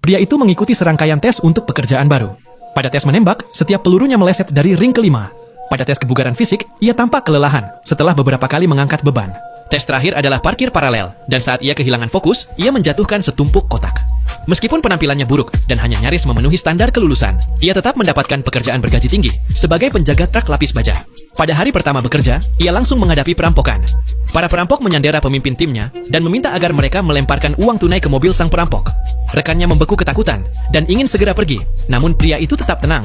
Pria itu mengikuti serangkaian tes untuk pekerjaan baru. Pada tes menembak, setiap pelurunya meleset dari ring kelima. Pada tes kebugaran fisik, ia tampak kelelahan setelah beberapa kali mengangkat beban. Tes terakhir adalah parkir paralel, dan saat ia kehilangan fokus, ia menjatuhkan setumpuk kotak. Meskipun penampilannya buruk dan hanya nyaris memenuhi standar kelulusan, ia tetap mendapatkan pekerjaan bergaji tinggi sebagai penjaga truk lapis baja. Pada hari pertama bekerja, ia langsung menghadapi perampokan. Para perampok menyandera pemimpin timnya dan meminta agar mereka melemparkan uang tunai ke mobil sang perampok. Rekannya membeku ketakutan dan ingin segera pergi, namun pria itu tetap tenang.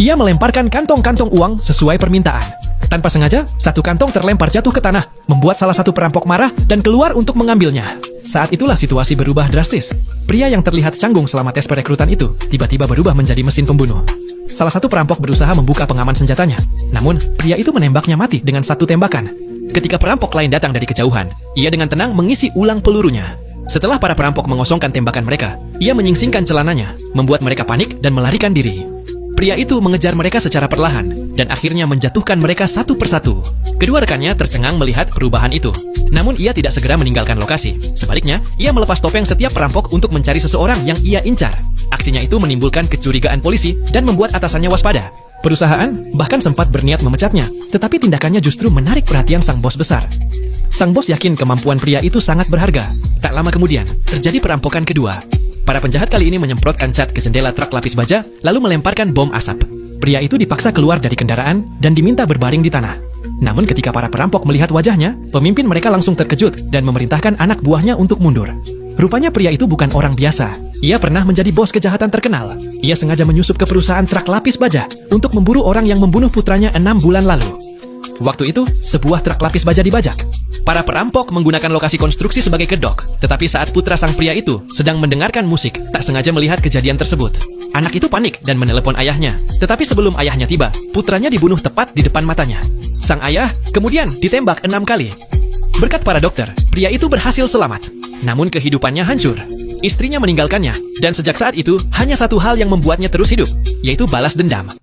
Ia melemparkan kantong-kantong uang sesuai permintaan. Tanpa sengaja, satu kantong terlempar jatuh ke tanah, membuat salah satu perampok marah dan keluar untuk mengambilnya. Saat itulah situasi berubah drastis. Pria yang terlihat canggung selama tes perekrutan itu tiba-tiba berubah menjadi mesin pembunuh. Salah satu perampok berusaha membuka pengaman senjatanya, namun pria itu menembaknya mati dengan satu tembakan. Ketika perampok lain datang dari kejauhan, ia dengan tenang mengisi ulang pelurunya. Setelah para perampok mengosongkan tembakan mereka, ia menyingsingkan celananya, membuat mereka panik dan melarikan diri. Pria itu mengejar mereka secara perlahan dan akhirnya menjatuhkan mereka satu persatu. Kedua rekannya tercengang melihat perubahan itu. Namun ia tidak segera meninggalkan lokasi. Sebaliknya, ia melepas topeng setiap perampok untuk mencari seseorang yang ia incar. Aksinya itu menimbulkan kecurigaan polisi dan membuat atasannya waspada. Perusahaan bahkan sempat berniat memecatnya, tetapi tindakannya justru menarik perhatian sang bos besar. Sang bos yakin kemampuan pria itu sangat berharga. Tak lama kemudian, terjadi perampokan kedua. Para penjahat kali ini menyemprotkan cat ke jendela truk lapis baja, lalu melemparkan bom asap. Pria itu dipaksa keluar dari kendaraan dan diminta berbaring di tanah. Namun ketika para perampok melihat wajahnya, pemimpin mereka langsung terkejut dan memerintahkan anak buahnya untuk mundur. Rupanya pria itu bukan orang biasa. Ia pernah menjadi bos kejahatan terkenal. Ia sengaja menyusup ke perusahaan truk lapis baja untuk memburu orang yang membunuh putranya 6 bulan lalu. Waktu itu, sebuah truk lapis baja dibajak. Para perampok menggunakan lokasi konstruksi sebagai kedok, tetapi saat putra sang pria itu sedang mendengarkan musik, tak sengaja melihat kejadian tersebut. Anak itu panik dan menelepon ayahnya, tetapi sebelum ayahnya tiba, putranya dibunuh tepat di depan matanya. Sang ayah kemudian ditembak 6 kali. Berkat para dokter, pria itu berhasil selamat. Namun kehidupannya hancur. Istrinya meninggalkannya, dan sejak saat itu, hanya satu hal yang membuatnya terus hidup, yaitu balas dendam.